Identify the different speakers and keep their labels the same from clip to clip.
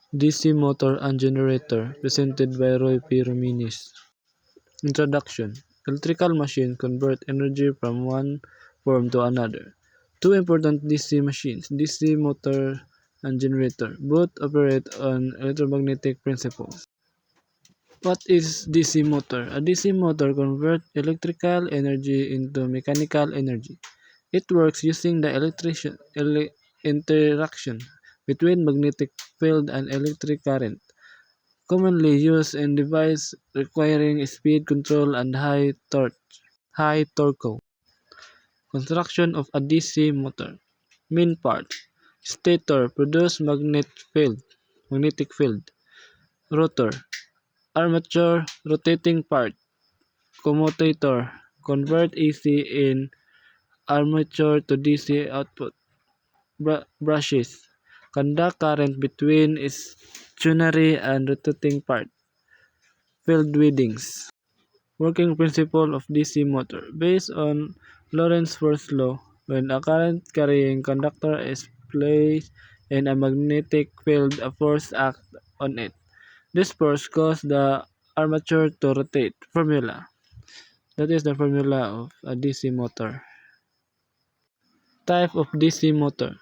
Speaker 1: DC motor and generator, presented by Roy P. Ruminis. Introduction. Electrical machines convert energy from one form to another. Two important DC machines, DC motor and generator, both operate on electromagnetic principles. What is DC motor? A DC motor converts electrical energy into mechanical energy. It works using the interaction between magnetic field and electric current, commonly used in devices requiring speed control and high torque. Construction of a DC motor. Main part. Stator produces magnetic field. Rotor. Armature rotating part. Commutator convert AC in armature to DC output. Brushes conduct current between stationary and rotating part. Field windings. Working principle of DC motor. Based on Lorentz first law, when a current carrying conductor is placed in a magnetic field, a force acts on it. This force causes the armature to rotate. Formula. That is the formula of a DC motor. Type of DC motor.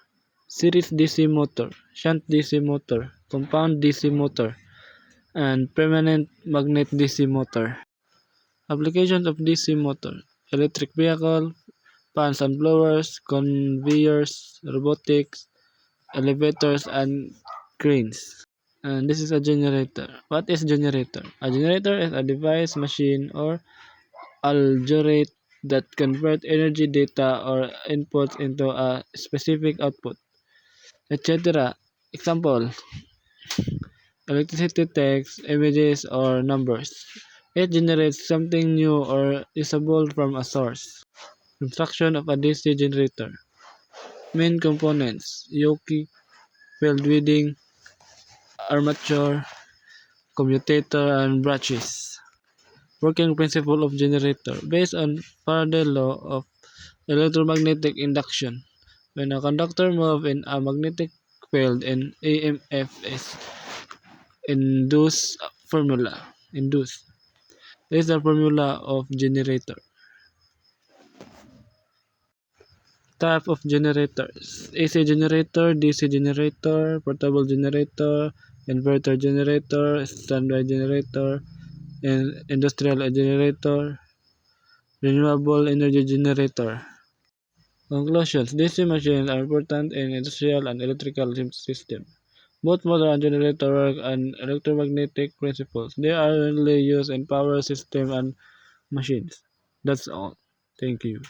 Speaker 1: Series DC motor, shunt DC motor, compound DC motor, and permanent magnet DC motor. Applications of DC motor. Electric vehicle, fans and blowers, conveyors, robotics, elevators, and cranes. And this is a generator. What is generator? A generator is a device, machine, or algorithm that convert energy data or inputs into a specific output, etc. Example, electricity, text, images, or numbers. It generates something new or usable from a source. Construction of a DC generator. Main components: yoke, field winding, armature, commutator, and brushes. Working principle of generator. Based on Faraday's law of electromagnetic induction, when a conductor moves in a magnetic field, an EMF is induced. Induced. This is the formula of generator. Type of generators: AC generator, DC generator, portable generator, inverter generator, standby generator, industrial generator, renewable energy generator. Conclusions: DC machines are important in industrial and electrical systems. Both motor and generator work on electromagnetic principles. They are mainly used in power systems and machines. That's all. Thank you.